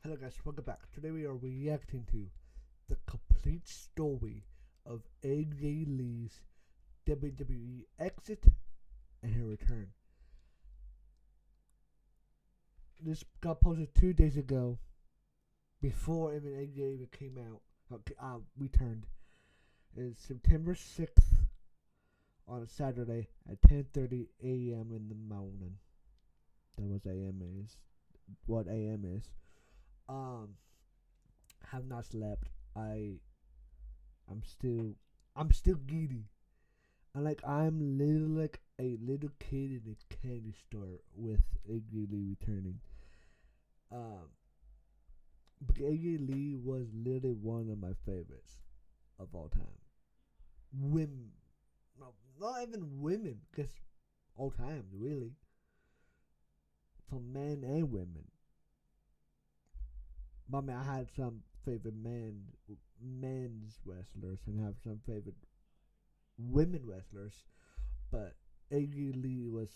Hello guys, welcome back. Today we are reacting to the complete story of AJ Lee's WWE exit and her return. This got posted 2 days ago, before even AJ even came out, returned. It's September 6th on a Saturday at 10:30 a.m. in the morning. That was AM is. What AM is. Have not slept. I'm still giddy. I'm literally like a little kid in a candy store with AJ Lee returning. But AJ Lee was literally one of my favorites of all time. Women, no, not even women, just all time, really. For men and women. I mean, I had some favorite men's wrestlers and have some favorite women wrestlers, but AJ Lee was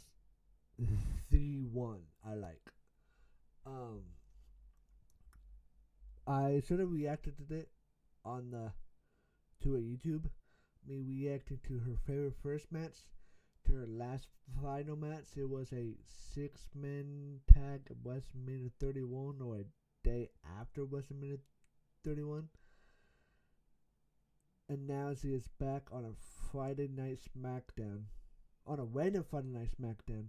the one I like. I sort of reacted to it to a YouTube. Me reacting to her favorite first match, to her last final match. It was a 6-man tag at WrestleMania 31 or a day after WrestleMania 31, and now she is back on a Friday night SmackDown, on a random Friday night SmackDown.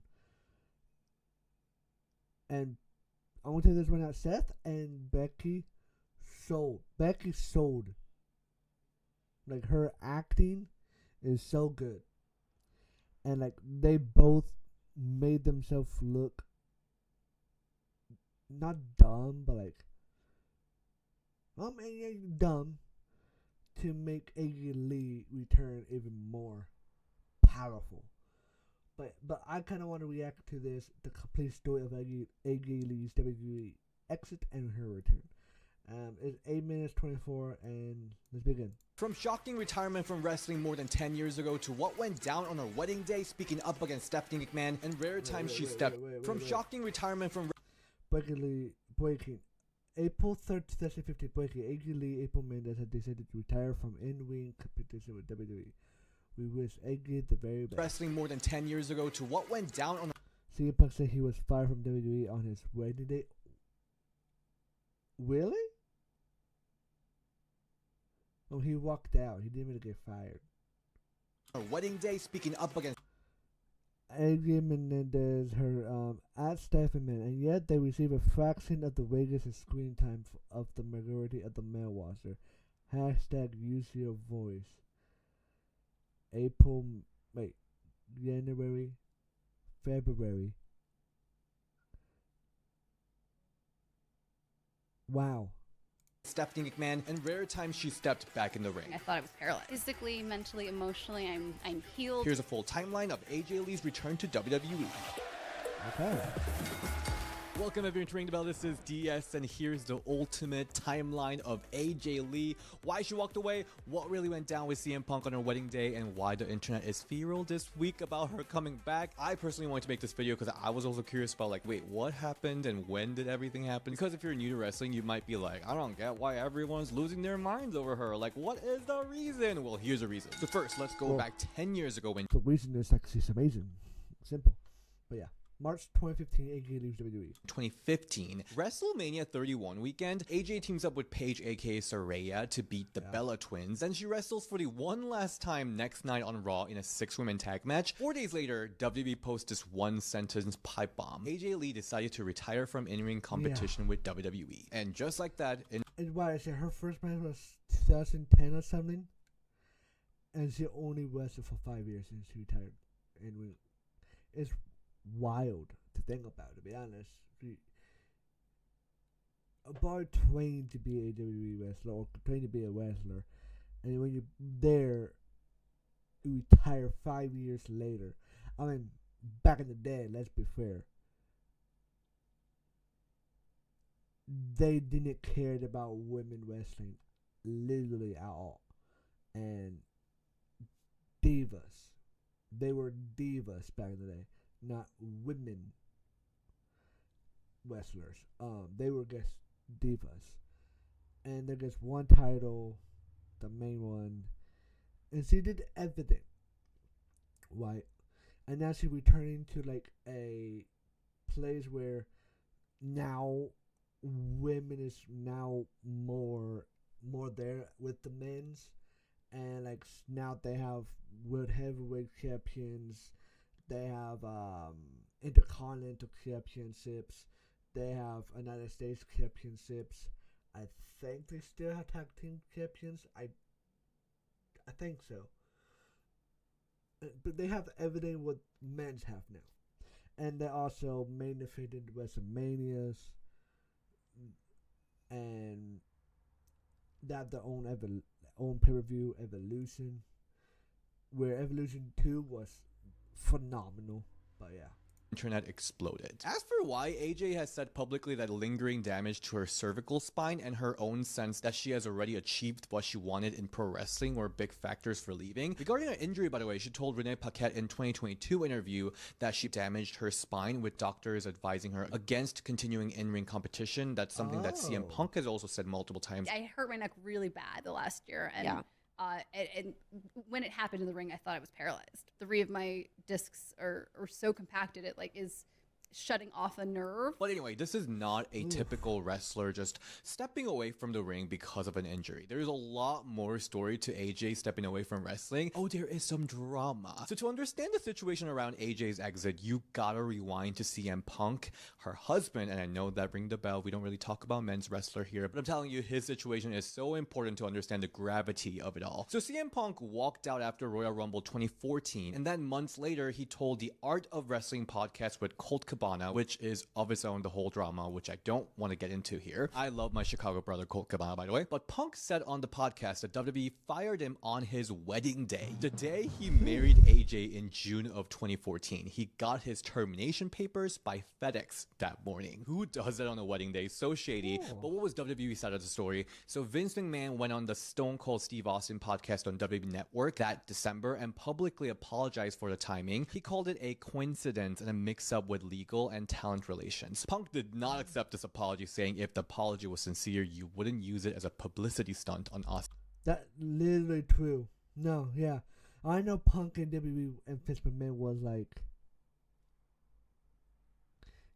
And I want to tell this one out: Seth and Becky sold. Becky sold. Like, her acting is so good, and like they both made themselves look not dumb, but like dumb, to make AJ Lee return even more powerful. But I kind of want to react to this, the complete story of AJ Lee's WWE exit and her return. It's 8 minutes 24, and let's begin. From shocking retirement from wrestling more than 10 years ago to what went down on her wedding day, speaking up against Stephanie McMahon, and rare times she stepped. From shocking retirement from breaking. April 3rd, 2015, breaking. AJ Lee, April Mendez had decided to retire from in-ring competition with WWE. We wish AJ the very best. Wrestling more than 10 years ago to what went down on CM Punk said he was fired from WWE on his wedding day. Really? Oh, he walked out. He didn't even get fired. her wedding day, speaking up against AJ Menendez, her at Stephanie, and yet they receive a fraction of the wages and screen time of the majority of the male roster. Hashtag use your voice. January, February. Wow. Stephanie McMahon, and rare times she stepped back in the ring. I thought I was paralyzed. Physically, mentally, emotionally, I'm healed. Here's a full timeline of AJ Lee's return to WWE. Okay. Welcome everyone to Ring the Bell. This is DS, and here's the ultimate timeline of AJ Lee. Why she walked away, what really went down with CM Punk on her wedding day, and why the internet is feral this week about her coming back. I personally wanted to make this video because I was also curious about, like, wait, what happened and when did everything happen? Because if you're new to wrestling, you might be like, I don't get why everyone's losing their minds over her. Like, what is the reason? Well, here's a reason. So first, let's go back 10 years ago when the reason is like she's amazing. Simple. But yeah. March 2015, AJ leaves WWE. 2015, WrestleMania 31 weekend, AJ teams up with Paige aka Saraya to beat the Bella Twins, and she wrestles for the one last time next night on Raw in a 6-woman tag match. 4 days later, WWE posts this one-sentence pipe bomb. AJ Lee decided to retire from in-ring competition with WWE. And just like that, and why I said her first match was 2010 or something, and she only wrestled for 5 years since she retired. And it's wild to think about, to be honest. About trained to be a WWE wrestler or trained to be a wrestler, and when you're there, you retire 5 years later. I mean, back in the day, let's be fair, they didn't care about women wrestling literally at all. And divas, they were divas back in the day, not women wrestlers. They were just divas, and there gets one title, the main one, and she did everything, right? And now she's returning to like a place where now women is now more there with the men's, and like now they have world heavyweight champions, they have intercontinental championships, they have United States championships. I think they still have tag team champions. I think so. But they have everything what men's have now, and they also main evented WrestleManias, and they have their own pay per view Evolution, where Evolution 2 was phenomenal. But yeah. Internet exploded. As for why, AJ has said publicly that lingering damage to her cervical spine and her own sense that she has already achieved what she wanted in pro wrestling were big factors for leaving. Regarding her injury, by the way, she told Renee Paquette in 2022 interview that she damaged her spine, with doctors advising her against continuing in-ring competition. That's something that CM Punk has also said multiple times. I hurt my neck really bad the last year, and and when it happened in the ring, I thought I was paralyzed. 3 of my discs are so compacted, it like is shutting off a nerve. But anyway, this is not a typical wrestler just stepping away from the ring because of an injury. There's a lot more story to AJ stepping away from wrestling. Oh, there is some drama. So to understand the situation around AJ's exit, you gotta rewind to CM Punk, her husband, and I know that ring the bell. We don't really talk about men's wrestler here, but I'm telling you, his situation is so important to understand the gravity of it all. So CM Punk walked out after Royal Rumble 2014, and then months later, he told the Art of Wrestling podcast with Colt Cabana, which is of its own the whole drama, which I don't want to get into here. I love my Chicago brother Colt Cabana, by the way. But Punk said on the podcast that WWE fired him on his wedding day, the day he married AJ in June of 2014. He got his termination papers by FedEx that morning. Who does that on a wedding day? So shady. But what was WWE's side of the story? So Vince McMahon went on the Stone Cold Steve Austin podcast on WWE Network that December and publicly apologized for the timing. He called it a coincidence and a mix-up with legal and talent relations. Punk did not accept this apology, saying if the apology was sincere, you wouldn't use it as a publicity stunt on us. That literally true. No, yeah. I know Punk and WWE and Vince McMahon was like,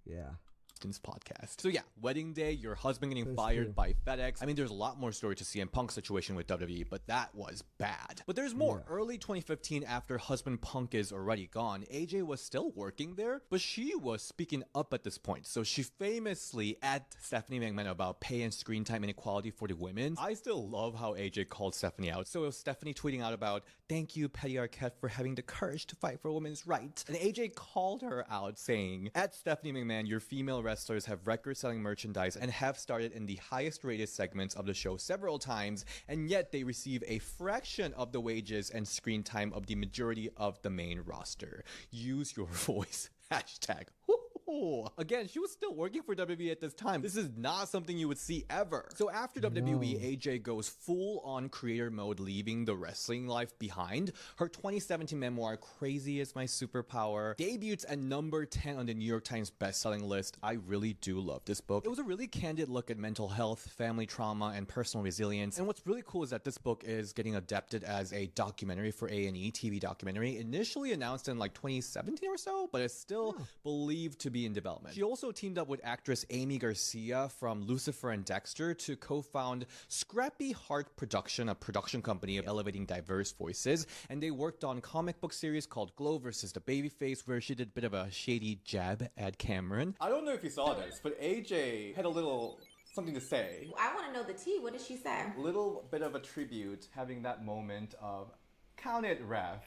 yeah. Podcast. So yeah, wedding day, your husband getting That's fired true. by FedEx. I mean, there's a lot more story to CM Punk's situation with WWE, but that was bad. But there's more. Yeah. Early 2015, after husband Punk is already gone, AJ was still working there, but she was speaking up at this point. So she famously at Stephanie McMahon about pay and screen time inequality for the women. I still love how AJ called Stephanie out. So it was Stephanie tweeting out about, "Thank you, Petty Arquette, for having the courage to fight for women's rights." And AJ called her out saying, "At Stephanie McMahon, your female wrestlers have record-selling merchandise and have started in the highest-rated segments of the show several times, and yet they receive a fraction of the wages and screen time of the majority of the main roster. Use your voice." Hashtag. Again, she was still working for WWE at this time. This is not something you would see ever. So after WWE, AJ goes full on creator mode, leaving the wrestling life behind. Her 2017 memoir, Crazy is My Superpower, debuts at number 10 on the New York Times bestselling list. I really do love this book. It was a really candid look at mental health, family trauma, and personal resilience. And what's really cool is that this book is getting adapted as a documentary for A&E TV documentary, initially announced in like 2017 or so, but it's still believed to be in development. She also teamed up with actress Amy Garcia from Lucifer and Dexter to co-found Scrappy Heart Production, a production company elevating diverse voices, and they worked on comic book series called Glow vs. the Babyface, where she did a bit of a shady jab at Cameron. I don't know if you saw this, but AJ had a little something to say. I want to know the tea. What did she say? Little bit of a tribute, having that moment of count it, ref.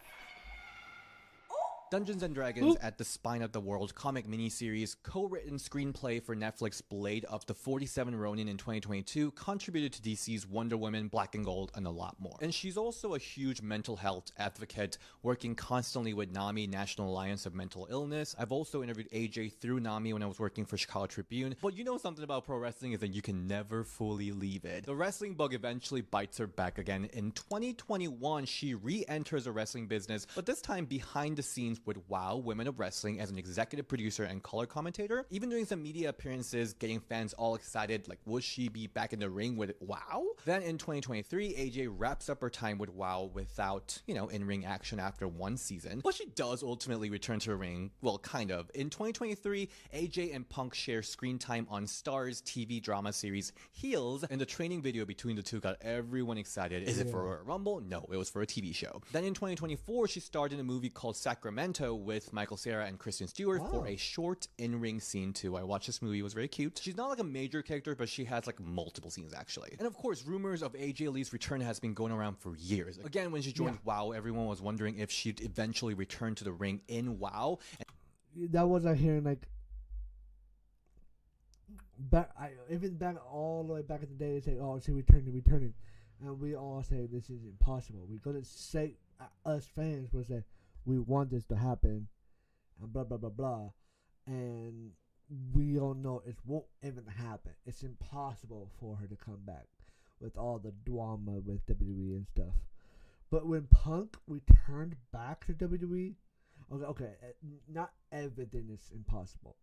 Dungeons & Dragons at the Spine of the World comic miniseries, co-written screenplay for Netflix Blade of the 47 Ronin in 2022, contributed to DC's Wonder Woman, Black and Gold, and a lot more. And she's also a huge mental health advocate, working constantly with NAMI, National Alliance of Mental Illness. I've also interviewed AJ through NAMI when I was working for Chicago Tribune. But you know something about pro wrestling is that you can never fully leave it. The wrestling bug eventually bites her back again. In 2021, she re-enters the wrestling business, but this time behind the scenes with WOW Women of Wrestling as an executive producer and color commentator, even doing some media appearances, getting fans all excited, like would she be back in the ring with WOW? Then in 2023, AJ wraps up her time with WOW without, in-ring action after one season, but she does ultimately return to the ring, well, kind of. In 2023, AJ and Punk share screen time on Star's TV drama series Heels, and the training video between the two got everyone excited. Is it for a Rumble? No, it was for a TV show. Then in 2024, she starred in a movie called Sacramento with Michael Cera and Kristen Stewart for a short in-ring scene too. I watched this movie, it was very cute. She's not like a major character, but she has like multiple scenes actually. And of course, rumors of AJ Lee's return has been going around for years. Again, when she joined WOW, everyone was wondering if she'd eventually return to the ring in WOW. That was I hearing like even back all the way back in the day, they say, "Oh, she's returning," and we all say this is impossible. We're gonna say us fans will say we want this to happen, and blah blah blah blah, and we all know it won't even happen. It's impossible for her to come back with all the drama with WWE and stuff. But when Punk returned back to WWE, okay, not everything is impossible.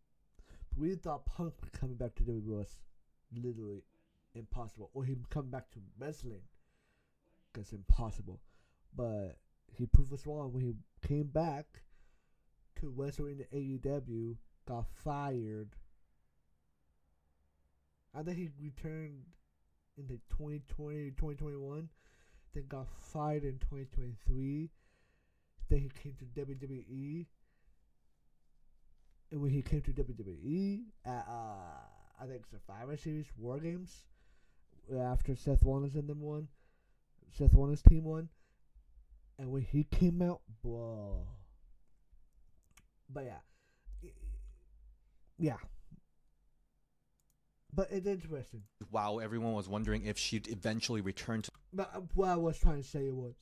We thought Punk coming back to WWE was literally impossible, or him coming back to wrestling was impossible. But he proved us wrong when he came back to wrestle in the AEW, got fired. I think he returned in the 2020, 2021, then got fired in 2023. Then he came to WWE. And when he came to WWE at I think Survivor Series War Games, after Seth Rollins and them won, Seth Rollins' team won, and when he came out, bro. But yeah. But it's interesting. WOW, everyone was wondering if she'd eventually return to. But what I was trying to say was,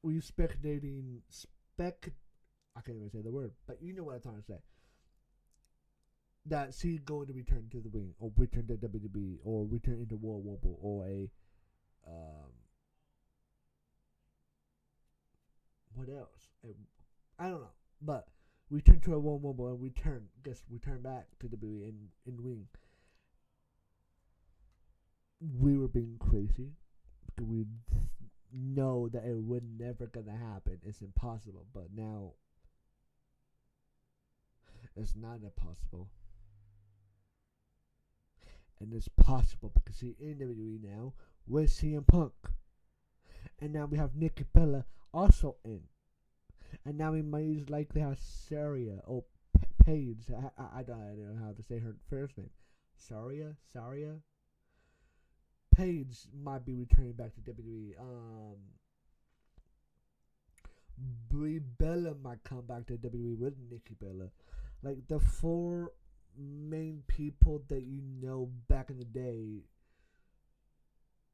we spectating. I can't even say the word, but you know what I'm trying to say. That she's going to return to the ring, or return to WWE, or return into World Rumble, or a what else? I don't know, but return to a World Rumble and return back to WWE in ring. We were being crazy because we know that it would never gonna happen. It's impossible, but now it's not impossible, and it's possible because she's in WWE now with CM Punk, and now we have Nikki Bella also in, and now we might likely have Saria or Paige. I don't know how to say her first name. Saria. Paige might be returning back to WWE. Brie Bella might come back to WWE with Nikki Bella. Like the four main people that you know back in the day,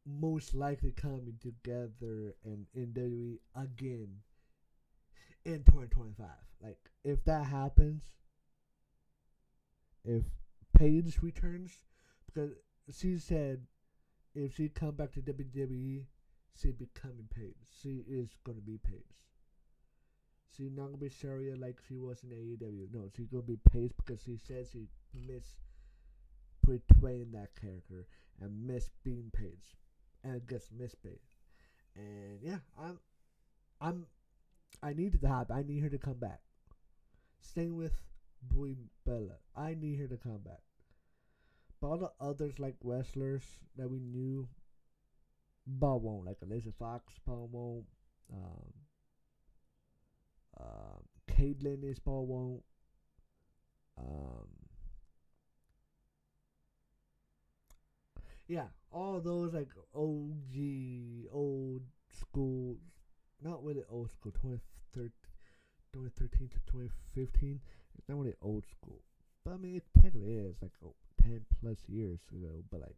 most likely coming together and in WWE again in 2025. Like if that happens, if Paige returns, because she said if she come back to WWE, she becoming Paige. She is gonna be Paige. She's not gonna be Saria like she was in AEW. No, she's gonna be Paige because she said she miss portraying that character and miss being Paige, and I guess miss Paige. And yeah, I need it to happen. I need her to come back. Same with Brie Bella. I need her to come back. But all the others like wrestlers that we knew, Paul won't. Like Alicia Fox, Paul won't. Caitlyn is Paul won't. Yeah, all those like OG, old school, not really old school, 2013 to 2015. It's not really old school. But I mean, it technically is like 10 plus years ago. But like,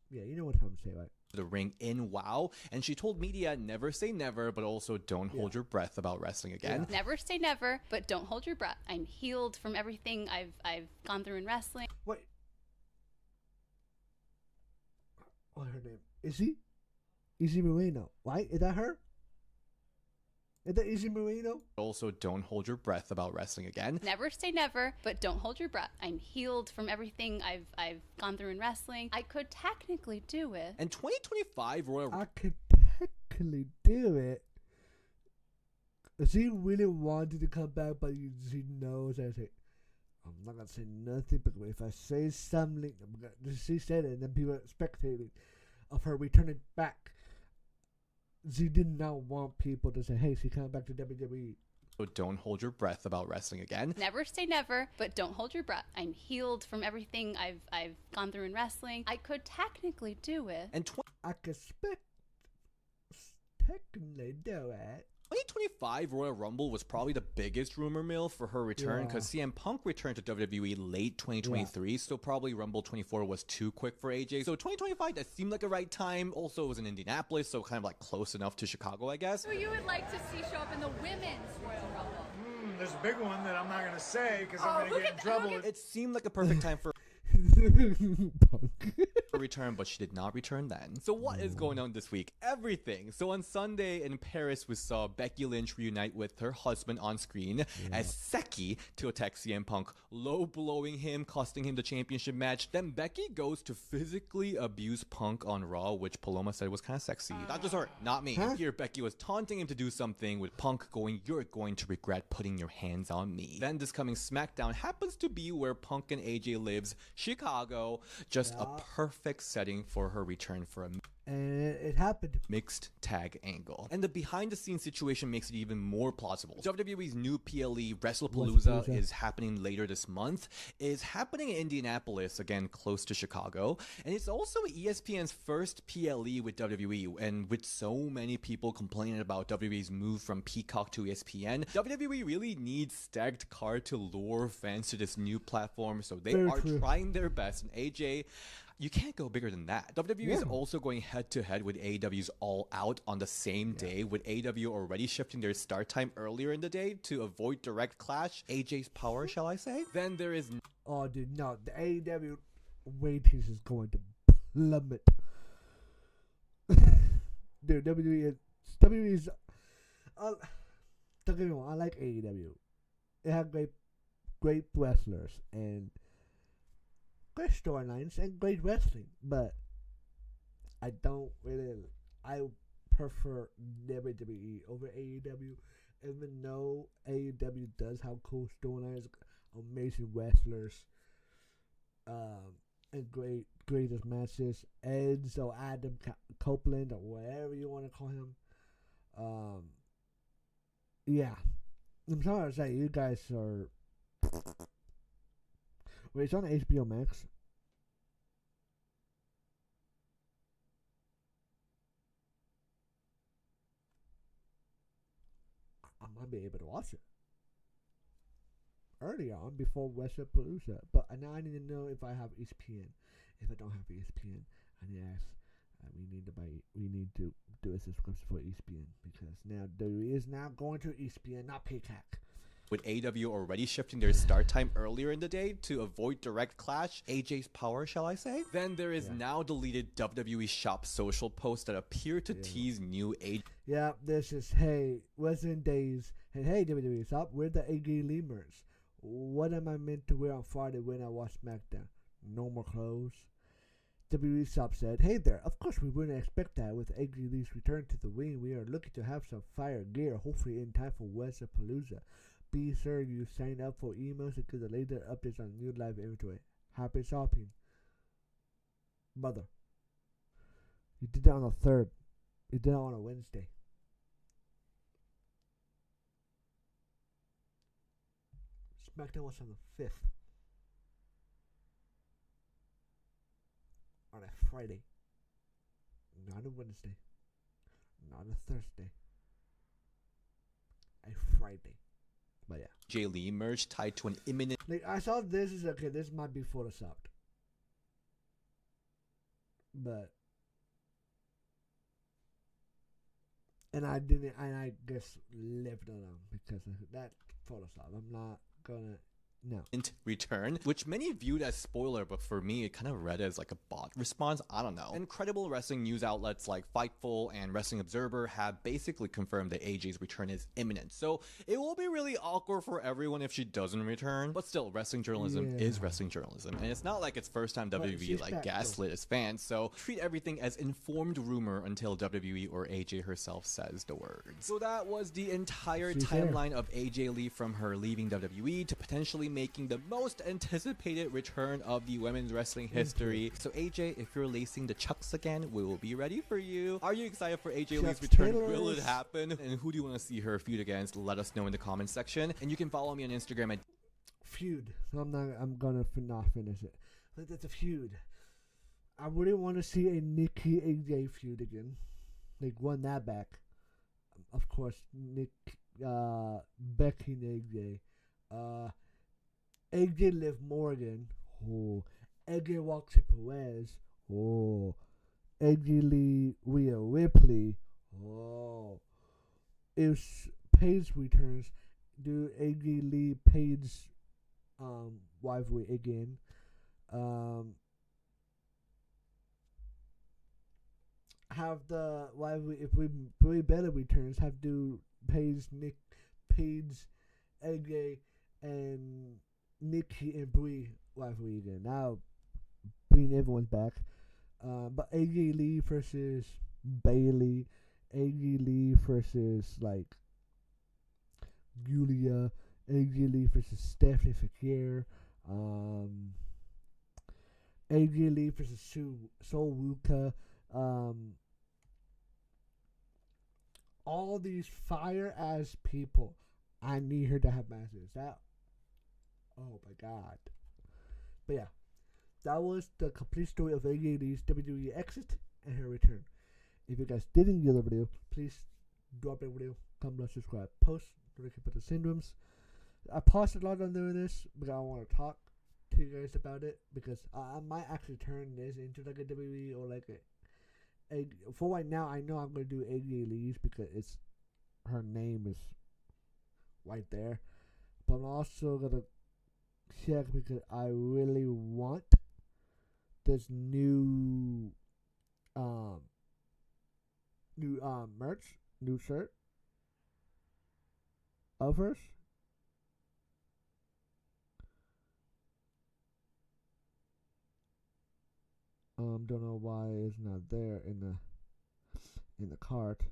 yeah, you know what I'm saying, right? The ring in WOW, and she told media never say never, but also don't hold your breath about wrestling again. Never say never, but don't hold your breath. I'm healed from everything I've gone through in wrestling. Wait, what's her name? Is she Moreno, right? Is that her? Is that Easy Marino? Also, don't hold your breath about wrestling again. Never say never, but don't hold your breath. I'm healed from everything I've gone through in wrestling. I could technically do it. And 2025 Royal I could technically do it. She really wanted to come back, but she knows I say, I'm not gonna say nothing, but if I say something, she said it, and then people are spectating of her returning back. She did not want people to say, hey, she coming back to WWE. So don't hold your breath about wrestling again. Never say never, but don't hold your breath. I'm healed from everything I've gone through in wrestling. I could technically do it. And I could technically do it. 2025 Royal Rumble was probably the biggest rumor mill for her return because CM Punk returned to WWE late 2023, so probably Rumble 24 was too quick for AJ. So 2025, that seemed like a right time. Also, it was in Indianapolis, so kind of like close enough to Chicago, I guess. Who you would like to see show up in the women's Royal Rumble? There's a big one that I'm not going to say because I'm going to get in trouble. It seemed like a perfect time for Punk. return, but she did not return then. So what is going on this week? Everything. So on Sunday in Paris, we saw Becky Lynch reunite with her husband on screen as Seki to attack CM Punk, low blowing him, costing him the championship match. Then Becky goes to physically abuse Punk on Raw, which Paloma said was kind of sexy. Not just her, not me. Here, Becky was taunting him to do something, with Punk going, "You're going to regret putting your hands on me." Then this coming SmackDown happens to be where Punk and AJ lives, Chicago. Just a perfect setting for her return for a And it happened. mixed tag angle. And the behind the scenes situation makes it even more plausible. WWE's new PLE WrestlePalooza is happening later this month. It's happening in Indianapolis, again close to Chicago. And it's also ESPN's first PLE with WWE. And with so many people complaining about WWE's move from Peacock to ESPN, WWE really needs stacked card to lure fans to this new platform. So they are trying their best. And AJ, you can't go bigger than that. WWE is also going head-to-head with AEW's All Out on the same day, with AEW already shifting their start time earlier in the day to avoid direct clash. AJ's power, shall I say? Then there is... Oh, dude, no. The AEW ratings is going to plummet. Dude, WWE is... don't get me wrong, I like AEW. It had great wrestlers and great storylines and great wrestling, but I prefer WWE over AEW, even though AEW does have cool storylines, amazing wrestlers, and greatest matches. Edge or Adam Copeland or whatever you want to call him. Yeah, I'm sorry to say, you guys are. Wait, it's on HBO Max. I might be able to watch it early on before WrestlePalooza, but now I need to know if I have ESPN. If I don't have ESPN, I need to ask. We need to do a subscription for ESPN because now WWE is now going to ESPN, not Peacock. With AEW already shifting their start time earlier in the day to avoid direct clash. AJ's power, shall I say? Then there is now deleted WWE Shop social posts that appear to tease new age. Yeah, this is, hey, Wrestling Days, and hey, WWE, stop, we're the AJ Lee merch. What am I meant to wear on Friday when I watch SmackDown? No more clothes? WWE Shop said, hey there, of course we wouldn't expect that with AJ Lee's return to the ring. We are looking to have some fire gear, hopefully in time for WrestlePalooza. Be sure you sign up for emails to get the latest updates on new live inventory. Happy shopping. Brother, you did that on the 3rd. You did it on a Wednesday. SmackDown was on the 5th. On a Friday. Not a Wednesday. Not a Thursday. A Friday. But yeah. Jay Lee merge tied to an imminent... Like, I saw this is okay, this might be photoshopped. But... And I just left it alone because of that Photoshop. I'm not gonna No. Return, which many viewed as spoiler, but for me it kind of read as like a bot response. I don't know. Incredible wrestling news outlets like Fightful and Wrestling Observer have basically confirmed that AJ's return is imminent, so it will be really awkward for everyone if she doesn't return. But still, wrestling journalism is wrestling journalism, and it's not like it's first time WWE like gaslit its fans, so treat everything as informed rumor until WWE or AJ herself says the words. So that was the entire timeline of AJ Lee from her leaving WWE to potentially making the most anticipated return of the women's wrestling history. So AJ, if you're lacing the chucks again, we will be ready for you. Are you excited for AJ Lee's return? Will it happen? And who do you want to see her feud against? Let us know in the comments section. And you can follow me on Instagram at feud. I'm gonna not finish it. Like, that's a feud. I really want to see a Nikki AJ feud again. Like, run that back. Of course, Becky and AJ. AJ Liv Morgan. Oh. AJ Roxy Perez. Oh. AJ Lee Rhea Ripley. Oh. If Paige returns, do AJ Lee Paige rivalry again. Have the rivalry, if Brie Bella returns, have do Paige, AJ, and Nikki and Brie rivalry again. Now bring everyone back. But AJ Lee versus Bailey, AJ Lee versus like Julia, AJ Lee versus Stephanie Fekir, AJ Lee versus Sol Ruka, all these fire ass people. I need her to have matches. Oh my god. But yeah, that was the complete story of AJ Lee's WWE exit and her return. If you guys did enjoy the video, please drop a video, comment, subscribe, post, about the syndromes. I paused a lot on doing this because I want to talk to you guys about it, because I might actually turn this into like a WWE or like a for right now. I know I'm gonna do AJ Lee's because it's her name is right there, but I'm also gonna check because I really want this new merch, new shirt of hers. Don't know why it's not there in the cart.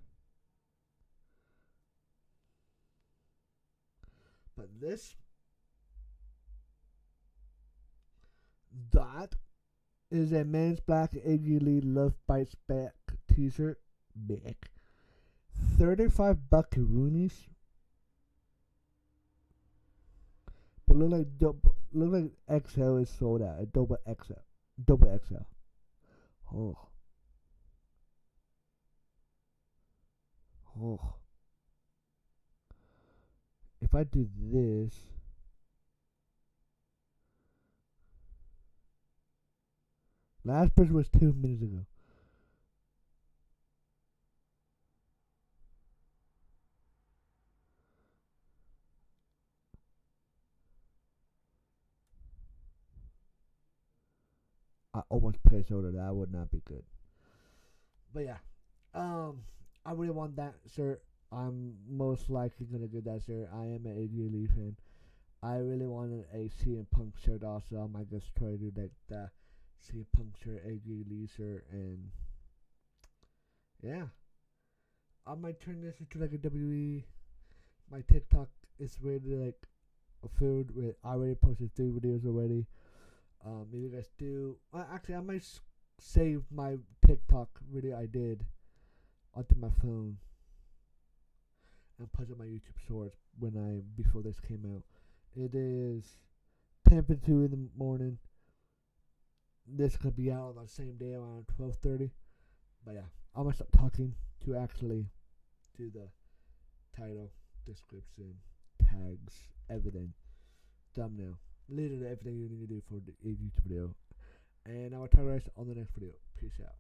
But that is a Men's Black AJ Lee Love Bites Back t-shirt. Big. 35 buckaroonies. But look like XL is sold out. A double XL. Oh. If I do this, last person was 2 minutes ago. I almost placed order. That would not be good. But yeah, I really want that shirt. I'm most likely gonna get that shirt. I am an AJ Lee fan. I really wanted a CM Punk shirt also. I might just try to do like the CM Punk shirt, AJ Lee shirt, and yeah, I might turn this into like a WWE. My TikTok is really like filled with. I already posted 3 videos already. If you guys do, actually, I might save my TikTok video I did onto my phone and put it on my YouTube shorts before this came out. It is 10:52 in the morning. This could be out on the same day around 12:30. But yeah, I'm gonna start talking to actually do the title, description, tags, everything, thumbnail. Literally everything you need to do for the YouTube video. And I will talk to you guys on the next video. Peace out.